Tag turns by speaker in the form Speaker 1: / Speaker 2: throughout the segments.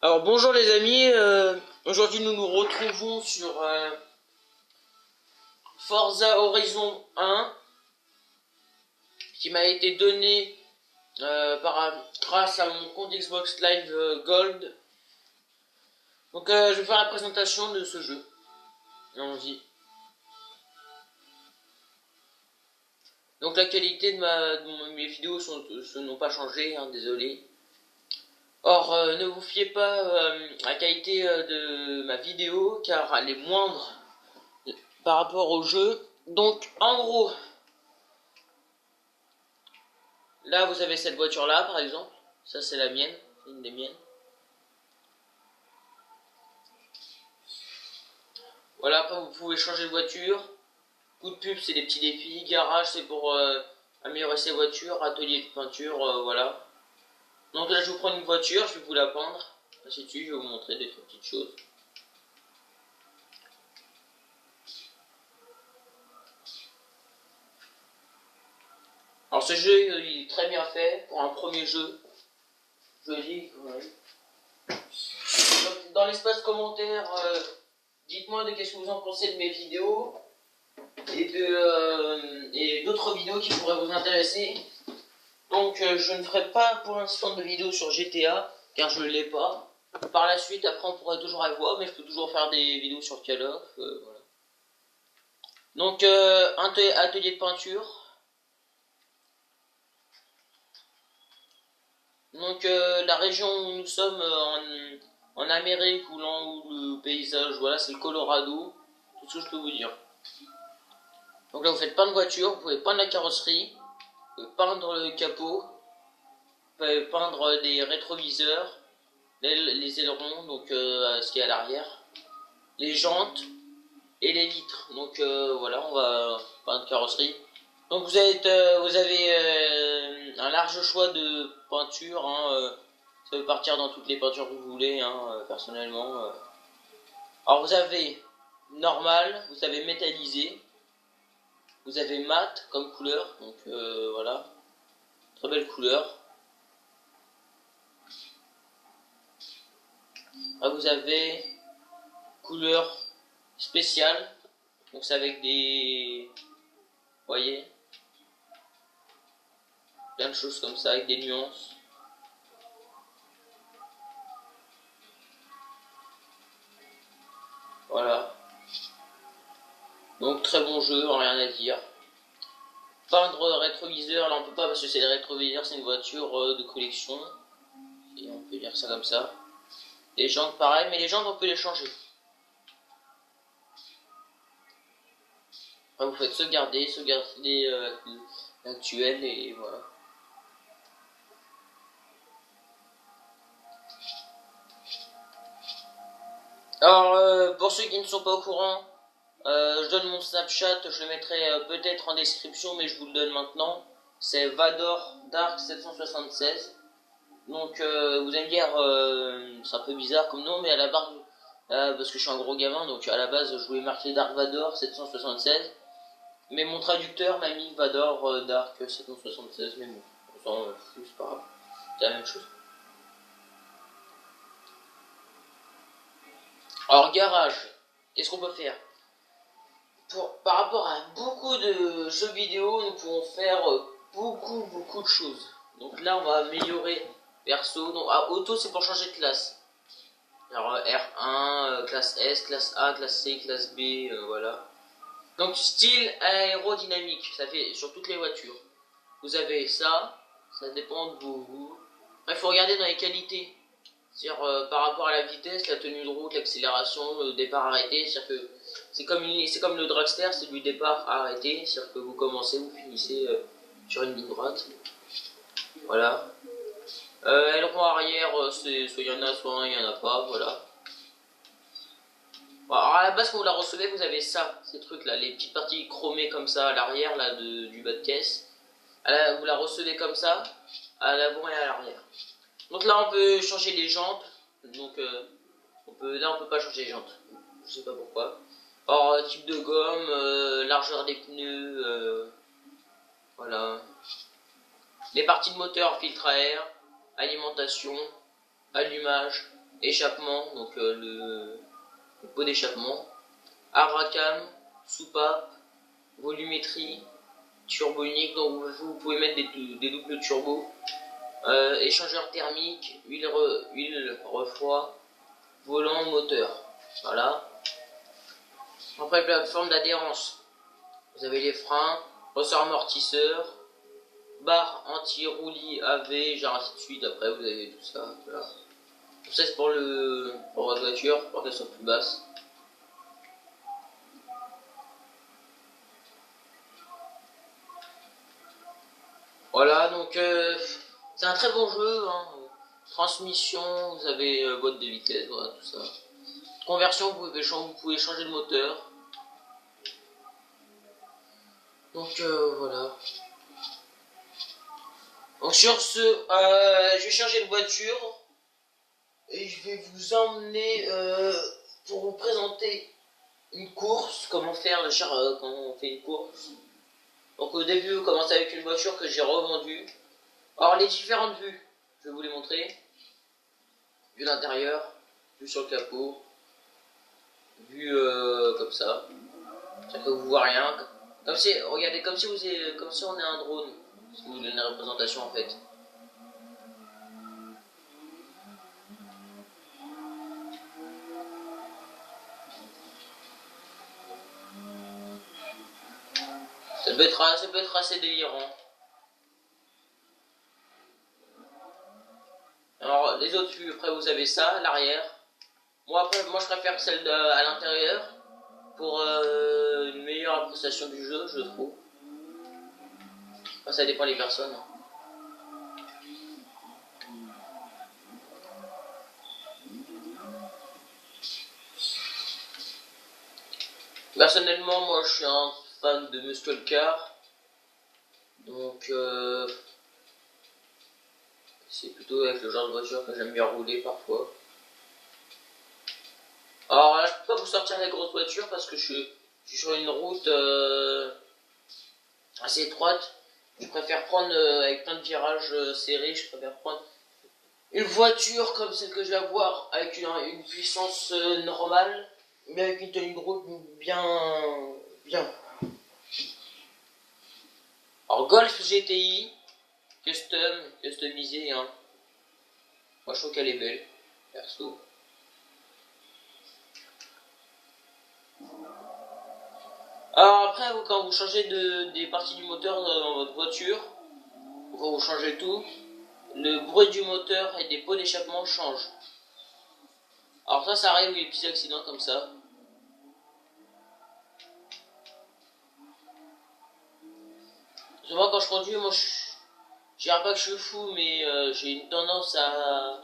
Speaker 1: Alors bonjour les amis, aujourd'hui nous nous retrouvons sur Forza Horizon 1 qui m'a été donné grâce à mon compte Xbox Live Gold. Donc je vais faire la présentation de ce jeu. Allons-y. Donc la qualité de mes vidéos n'ont pas changé, hein, désolé. Or, ne vous fiez pas à la qualité de ma vidéo car elle est moindre par rapport au jeu. Donc en gros, là vous avez cette voiture là par exemple, ça c'est la mienne, c'est une des miennes. Voilà, après vous pouvez changer de voiture. Coup de pub c'est des petits défis, garage c'est pour améliorer ses voitures, atelier de peinture, voilà. Donc là je vous prends une voiture, je vais vous la peindre, ainsi de suite, je vais vous montrer des petites choses. Alors ce jeu il est très bien fait pour un premier jeu, je le dis quand même. Dans l'espace commentaire, dites-moi de qu'est-ce que vous en pensez de mes vidéos et d'autres vidéos qui pourraient vous intéresser. Donc je ne ferai pas pour l'instant de vidéos sur GTA car je ne l'ai pas. Par la suite, après on pourrait toujours avoir, mais je peux toujours faire des vidéos sur Call of. Voilà. Donc atelier de peinture. Donc la région où nous sommes en Amérique où le paysage, voilà, c'est le Colorado. Tout ce que je peux vous dire. Donc là vous faites peindre voiture, vous pouvez peindre la carrosserie, vous pouvez peindre le capot, vous pouvez peindre des rétroviseurs, les ailerons, donc ce qui est à l'arrière, les jantes et les vitres. Donc voilà, on va peindre carrosserie. Donc vous avez un large choix de peinture, hein, ça peut partir dans toutes les peintures que vous voulez, hein, personnellement. Alors vous avez normal, vous avez métallisé, vous avez mat comme couleur, donc voilà, très belle couleur. Là vous avez couleur spéciale, donc c'est avec des, vous voyez, plein de choses comme ça avec des nuances. Voilà. Donc très bon jeu, rien à dire. Peindre rétroviseur, là on peut pas parce que c'est des rétroviseurs, c'est une voiture de collection. Et on peut dire ça comme ça. Les jantes pareil, mais les jantes on peut les changer. Après, vous faites sauvegarder l'actuel et voilà. Alors pour ceux qui ne sont pas au courant, je donne mon Snapchat, je le mettrai peut-être en description, mais je vous le donne maintenant. C'est Vador Dark 776. Donc vous allez me dire, c'est un peu bizarre comme nom, mais à la base, parce que je suis un gros gamin, donc à la base je voulais marquer Dark Vador 776. Mais mon traducteur m'a mis Vador Dark 776, mais bon, on s'en fout, c'est pas grave, c'est la même chose. Alors garage, qu'est-ce qu'on peut faire? Par rapport à beaucoup de jeux vidéo, nous pouvons faire beaucoup de choses. Donc là, on va améliorer perso. Donc auto, c'est pour changer de classe. Alors R1, classe S, classe A, classe C, classe B, voilà. Donc style aérodynamique, ça fait sur toutes les voitures. Vous avez ça, ça dépend de vous. Il faut regarder dans les qualités. C'est-à-dire par rapport à la vitesse, la tenue de route, l'accélération, le départ arrêté, c'est-à-dire que c'est comme le dragster, c'est du départ arrêté, c'est-à-dire que vous commencez, vous finissez sur une ligne droite. Voilà. Aileron arrière, soit il y en a, soit il n'y en a pas, voilà. Bon, alors à la base, quand vous la recevez, vous avez ça, ces trucs-là, les petites parties chromées comme ça à l'arrière là du bas de caisse. Vous la recevez comme ça, à l'avant et à l'arrière. Donc là, on peut changer les jantes. Donc là, on peut pas changer les jantes. Je sais pas pourquoi. Or, type de gomme, largeur des pneus, voilà. Les parties de moteur, filtre à air, alimentation, allumage, échappement, donc le pot d'échappement, arbre soupape, volumétrie, turbo unique, donc vous pouvez mettre des doubles turbos, échangeur thermique, huile refroid, volant, moteur. Voilà. Après, plateforme d'adhérence. Vous avez les freins, ressort amortisseur, barre anti-roulis AV, genre ainsi de suite. Après, vous avez tout ça. Voilà. Tout ça, c'est pour votre voiture, pour qu'elle soit plus basse. Voilà, donc c'est un très bon jeu. Hein. Transmission, vous avez boîte de vitesse, voilà, tout ça. Conversion, vous pouvez changer de moteur. Donc voilà. Donc sur ce, je vais changer de voiture et je vais vous emmener pour vous présenter une course, comment faire quand on fait une course. Donc au début, vous commencez avec une voiture que j'ai revendue. Alors les différentes vues, je vais vous les montrer. Vue d'intérieur, vue sur le capot, vue comme ça. C'est que vous voyez rien. Comme si, regardez, comme si on est un drone. Si vous donnez la représentation en fait. Ça peut être assez délirant. Alors les autres vues, après vous avez ça, l'arrière. Moi je préfère celle à l'intérieur pour une meilleure appréciation du jeu, je trouve. Enfin, ça dépend des personnes. Personnellement, moi je suis un fan de muscle car, donc c'est plutôt avec le genre de voiture que j'aime bien rouler parfois. Alors là, je peux pas vous sortir les grosses voitures parce que je suis sur une route assez étroite. Je préfère prendre, avec plein de virages serrés, je préfère prendre une voiture comme celle que je vais avoir, avec une puissance normale, mais avec une tenue de route bien. Alors Golf GTI, customisé, hein. Moi je trouve qu'elle est belle, perso. Alors après, quand vous changez des parties du moteur dans votre voiture, quand vous changez tout, le bruit du moteur et des pots d'échappement change. Alors ça arrive les petits accidents comme ça. Moi quand je conduis, je dirais pas que je suis fou, mais j'ai une tendance à,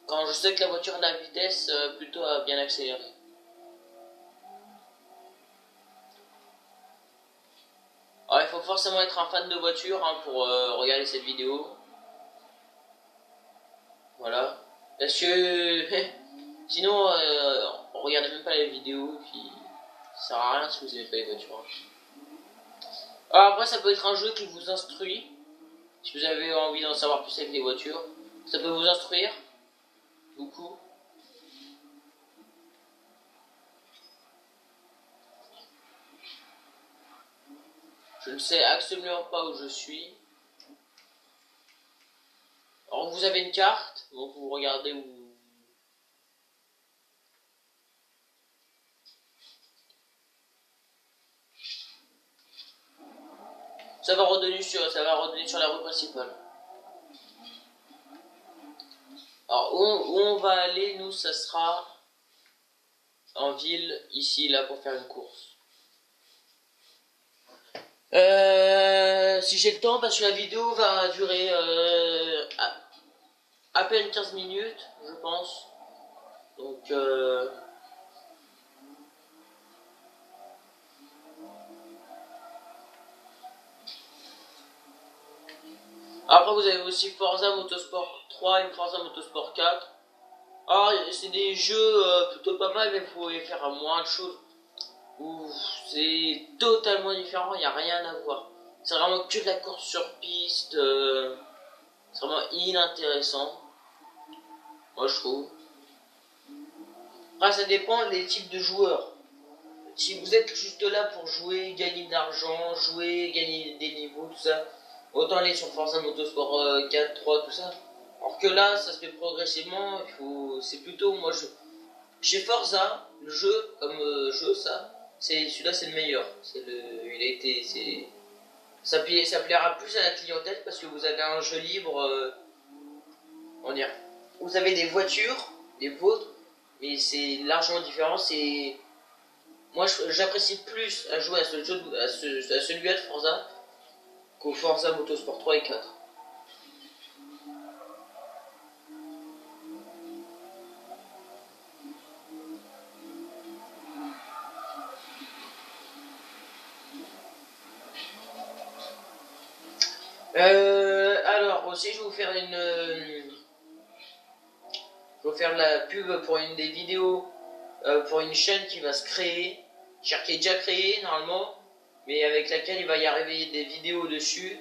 Speaker 1: quand je sais que la voiture a de la vitesse, plutôt à bien accélérer. Alors il faut forcément être un fan de voiture hein, pour regarder cette vidéo. Voilà. Parce que sinon, on regardait même pas la vidéo, puis ça sert à rien si vous n'aimez pas les voitures. Alors après, ça peut être un jeu qui vous instruit. Si vous avez envie d'en savoir plus avec les voitures, ça peut vous instruire beaucoup. Je ne sais absolument pas où je suis. Alors vous avez une carte, donc vous regardez où. Ça va redonner sur la rue principale. Alors où on va aller, nous, ça sera en ville, ici, là, pour faire une course. Si j'ai le temps, parce que la vidéo va durer à peine 15 minutes, je pense. Donc, après, vous avez aussi Forza Motorsport 3 et Forza Motorsport 4. Alors, c'est des jeux plutôt pas mal, mais vous pouvez faire moins de choses. C'est totalement différent, il n'y a rien à voir. C'est vraiment que de la course sur piste. C'est vraiment inintéressant. Moi, je trouve. Après, ça dépend des types de joueurs. Si vous êtes juste là pour jouer, gagner de l'argent, jouer, gagner des niveaux, tout ça, autant aller sur Forza Motorsport 4, 3, tout ça. Alors que là, ça se fait progressivement, c'est plutôt, chez Forza, le jeu, comme jeu, celui-là c'est le meilleur. Il a été, ça plaira plus à la clientèle parce que vous avez un jeu libre, on dirait. Vous avez des voitures, des vôtres, mais c'est largement différent. Moi, j'apprécie plus à jouer à ce jeu, à celui-là de Forza qu'au Forza Motorsport 3 et 4. Alors aussi, je vais vous faire je vais faire de la pub pour une des vidéos, pour une chaîne qui va se créer, qui est déjà créée normalement, mais avec laquelle il va y arriver des vidéos dessus.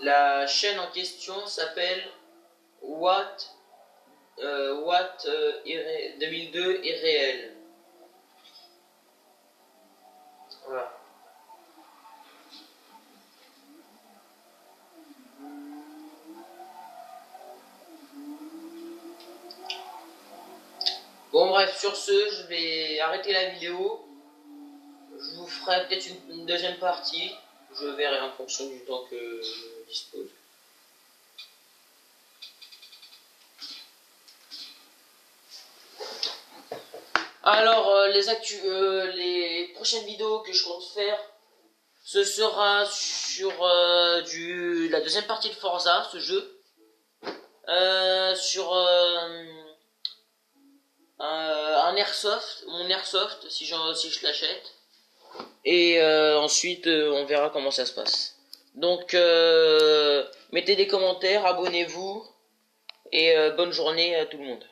Speaker 1: La chaîne en question s'appelle What 2002 est réel. Voilà. Bon bref, sur ce, je vais arrêter la vidéo. Je vous ferai peut-être une deuxième partie. Je verrai en fonction du temps que je dispose. Alors, les prochaines vidéos que je compte faire, ce sera sur la deuxième partie de Forza, ce jeu. Sur un airsoft, mon airsoft, si je l'achète. Et ensuite, on verra comment ça se passe. Donc, mettez des commentaires, abonnez-vous, et bonne journée à tout le monde.